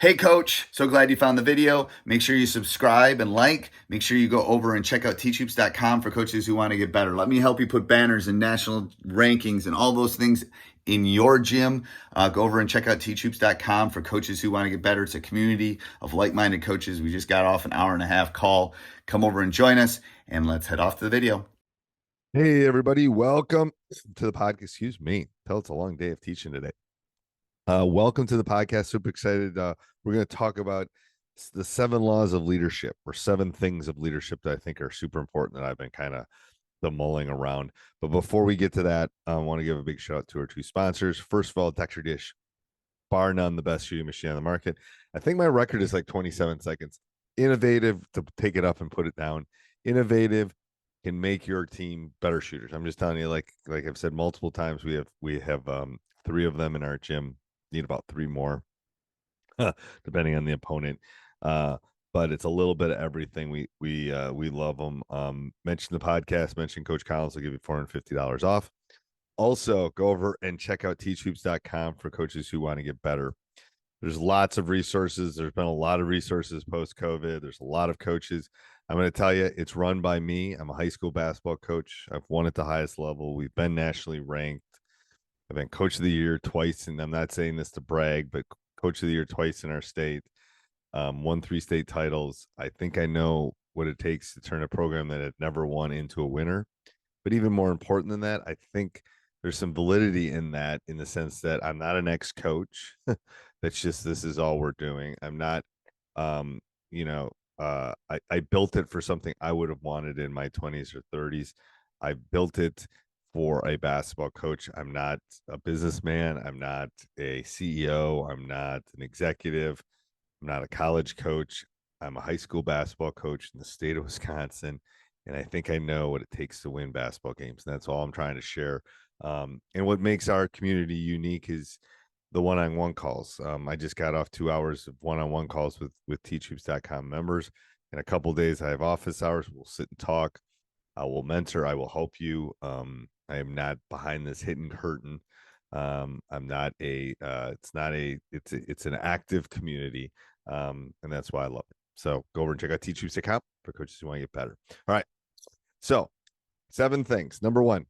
Hey, Coach. So glad you found the video. Make sure you subscribe and like. Make sure you go over and check out teachhoops.com for coaches who want to get better. Let me help you put banners and national rankings and all those things in your gym. Go over and check out teachhoops.com for coaches who want to get better. It's a community of like-minded coaches. We just got off an hour and a half call. Come over and join us, and let's head off to the video. Hey, everybody. Welcome to the podcast. Excuse me. Tell it's a long day of teaching today. Welcome to the podcast. Super excited. We're going to talk about the 7 laws of leadership, or 7 things of leadership that I think are super important that I've been kind of mulling around. But before we get to that, I want to give a big shout out to our 2 sponsors. First of all, Dr. Dish, bar none, the best shooting machine on the market. I think my record is like 27 seconds. Innovative to take it up and put it down. Innovative can make your team better shooters. I'm just telling you, like I've said multiple times, we have 3 of them in our gym. Need about 3 more, depending on the opponent. But it's a little bit of everything. We love them. Mention the podcast, mention Coach Collins, will give you $450 off. Also, go over and check out teachhoops.com for coaches who want to get better. There's lots of resources. There's been a lot of resources post-COVID. There's a lot of coaches. I'm going to tell you, it's run by me. I'm a high school basketball coach. I've won at the highest level. We've been nationally ranked. I've been coach of the year twice, and I'm not saying this to brag, but coach of the year twice in our state. Won 3 state titles. I think I know what it takes to turn a program that had never won into a winner. But even more important than that, I think there's some validity in that, in the sense that I'm not an ex-coach. That's just, this is all we're doing. I'm not, you know, I built it for something I would have wanted in my 20s or 30s. I built it for a basketball coach. I'm not a businessman. I'm not a CEO. I'm not an executive. I'm not a college coach. I'm a high school basketball coach in the state of Wisconsin. And I think I know what it takes to win basketball games. And that's all I'm trying to share. And what makes our community unique is the one-on-one calls. I just got off 2 hours of one-on-one calls with teachhoops.com members. In a couple days, I have office hours. We'll sit and talk. I will mentor. I will help you. I am not behind this hidden curtain. I'm not a. It's not a. It's an active community, and that's why I love it. So go over and check out teachhoops.com for coaches who want to get better. All right. So 7 things. Number 1,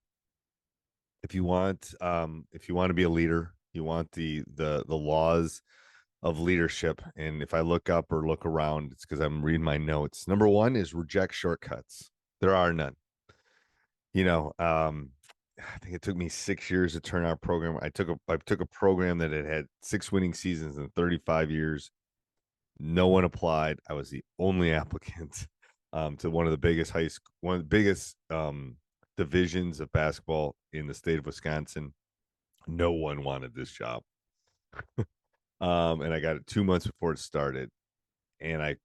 if you want to be a leader, you want the laws of leadership. And if I look up or look around, it's because I'm reading my notes. Number 1 is reject shortcuts. There are none. I think it took me 6 years to turn our program. I took a program that had 6 winning seasons in 35 years. No one applied. I was the only applicant to one of the biggest divisions of basketball in the state of Wisconsin. No one wanted this job. And I got it 2 months before it started, and I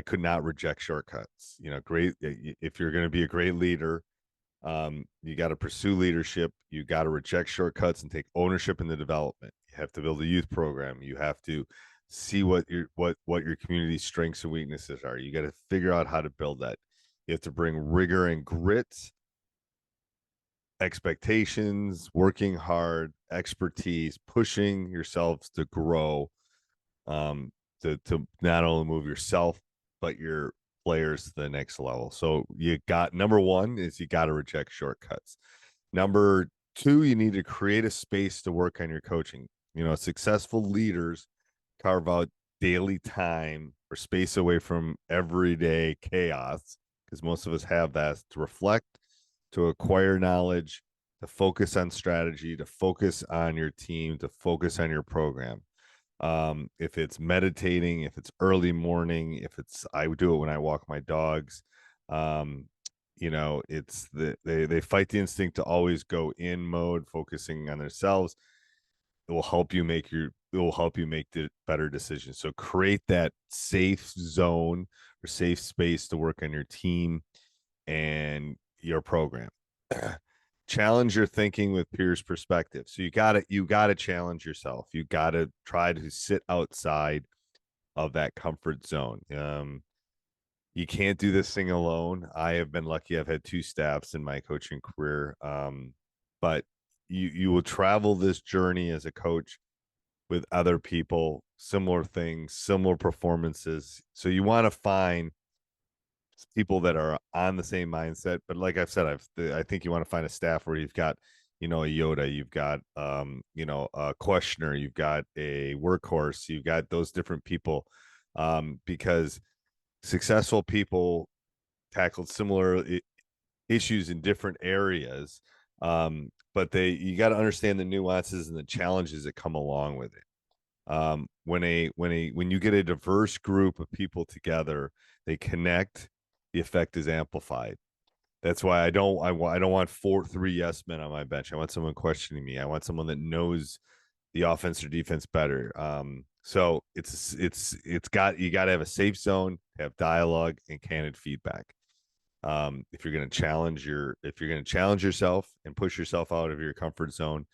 could not reject shortcuts. Great. If you're going to be a great leader, you got to pursue leadership. You got to reject shortcuts and take ownership in the development. You have to build a youth program. You have to see what your community's strengths and weaknesses are. You got to figure out how to build that. You have to bring rigor and grit, expectations, working hard, expertise, pushing yourselves to grow, to not only move yourself but your players to the next level. So you got, number 1 is you got to reject shortcuts. Number 2, you need to create a space to work on your coaching. Successful leaders carve out daily time or space away from everyday chaos, because most of us have that, to reflect, to acquire knowledge, to focus on strategy, to focus on your team, to focus on your program. If it's meditating, if it's early morning, I do it when I walk my dogs. It's they fight the instinct to always go in mode, focusing on themselves. It will help you make the better decisions. So create that safe zone or safe space to work on your team and your program. Challenge your thinking with peers' perspective. So you gotta challenge yourself. You gotta try to sit outside of that comfort zone. You can't do this thing alone. I have been lucky. I've had 2 staffs in my coaching career. But you will travel this journey as a coach with other people, similar things, similar performances. So you want to find people that are on the same mindset. But like I've said, I think you want to find a staff where you've got, a Yoda, you've got a questioner, you've got a workhorse, you've got those different people, because successful people tackled similar issues in different areas. But you got to understand the nuances and the challenges that come along with it. When you get a diverse group of people together, they connect, the effect is amplified. That's why I don't want three yes men on my bench. I want someone questioning me. I want someone that knows the offense or defense better. So you got to have a safe zone, have dialogue and candid feedback. If you're going to challenge yourself and push yourself out of your comfort zone,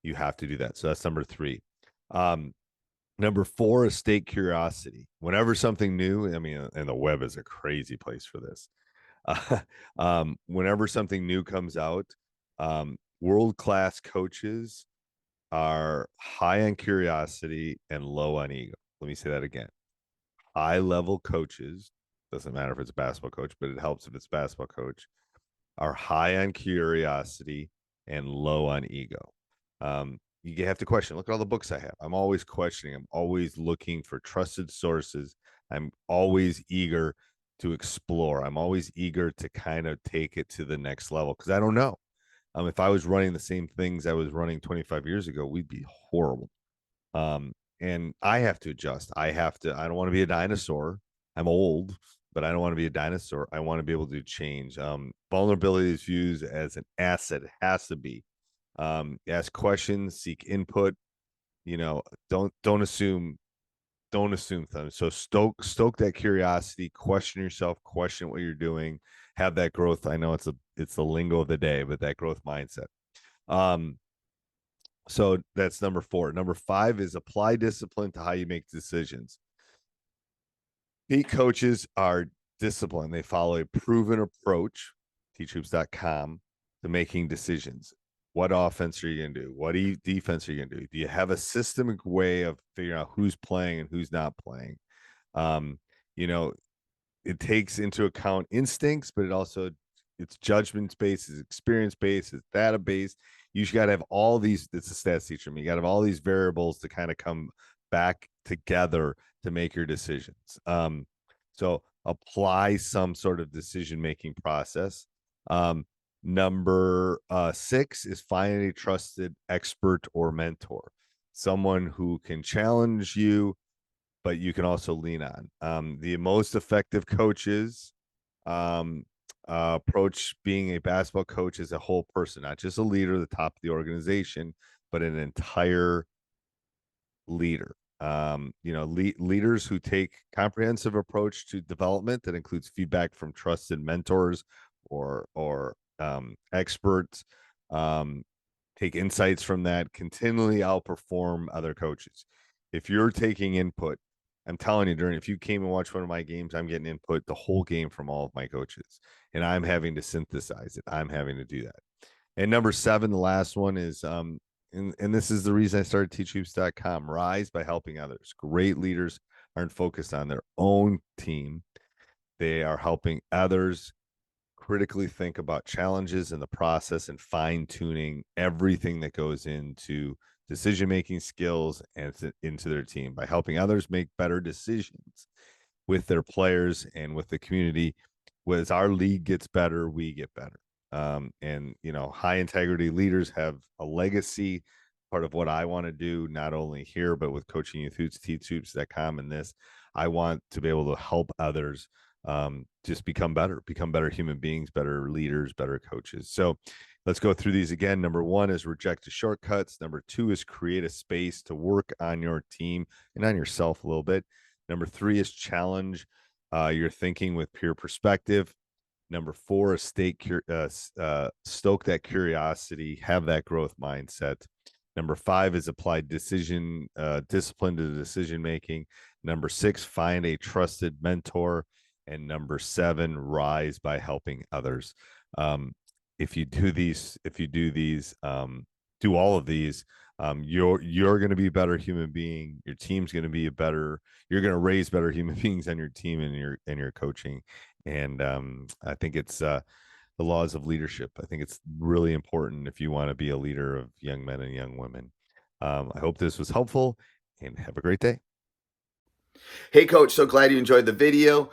you have to do that. So that's number 3. Number 4 is state curiosity. Whenever something new, I mean, and the web is a crazy place for this. Whenever something new comes out, world-class coaches are high on curiosity and low on ego. Let me say that again. High-level coaches, doesn't matter if it's a basketball coach, but it helps if it's a basketball coach, are high on curiosity and low on ego. You have to question. Look at all the books I have. I'm always questioning. I'm always looking for trusted sources. I'm always eager to explore. I'm always eager to kind of take it to the next level because I don't know. If I was running the same things I was running 25 years ago, we'd be horrible. And I have to adjust. I don't want to be a dinosaur. I'm old, but I don't want to be a dinosaur. I want to be able to change. Vulnerability is viewed as an asset. It has to be. Ask questions, seek input. Don't assume. Don't assume things. So stoke that curiosity. Question yourself. Question what you're doing. Have that growth. I know it's the lingo of the day, but that growth mindset. So that's number 4. Number 5 is apply discipline to how you make decisions. Elite coaches are disciplined. They follow a proven approach, teachhoops.com, to making decisions. What offense are you going to do? What defense are you going to do? Do you have a systemic way of figuring out who's playing and who's not playing? Um, you know, it takes into account instincts, but it's judgment based, it's experience based, it's data based. You got to have all these. It's a stats teacher. You got to have all these variables to kind of come back together to make your decisions. So apply some sort of decision making process. Number 6 is find a trusted expert or mentor, someone who can challenge you, but you can also lean on. The most effective coaches approach being a basketball coach as a whole person, not just a leader at the top of the organization, but an entire leader. Leaders who take comprehensive approach to development that includes feedback from trusted mentors or experts. Take insights from that, continually outperform other coaches. If you're taking input, I'm telling you, if you came and watched one of my games, I'm getting input the whole game from all of my coaches, and I'm having to synthesize it. I'm having to do that. And number 7, the last one is, and this is the reason I started teachhoops.com, rise by helping others. Great leaders aren't focused on their own team. They are helping others critically think about challenges in the process and fine tuning everything that goes into decision making skills and into their team by helping others make better decisions with their players and with the community. As our league gets better, we get better. And high integrity leaders have a legacy. Part of what I want to do, not only here but with coaching youth hoops, teachhoops.com, and this, I want to be able to help others just become better human beings, better leaders, better coaches. So let's go through these again. Number 1 is reject the shortcuts. Number 2 is create a space to work on your team and on yourself a little bit. Number 3 is challenge your thinking with peer perspective. Number 4 is stoke that curiosity, have that growth mindset. Number 5 is apply discipline to decision making. Number 6, find a trusted mentor. And number 7, rise by helping others. If you do these, do all of these, you're going to be a better human being. Your team's going to be a better. You're going to raise better human beings on your team and your coaching. And I think it's the laws of leadership. I think it's really important if you want to be a leader of young men and young women. I hope this was helpful, and have a great day. Hey, Coach, so glad you enjoyed the video.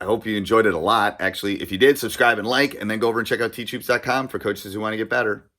I hope you enjoyed it a lot. Actually, if you did, subscribe and like, and then go over and check out teachhoops.com for coaches who want to get better.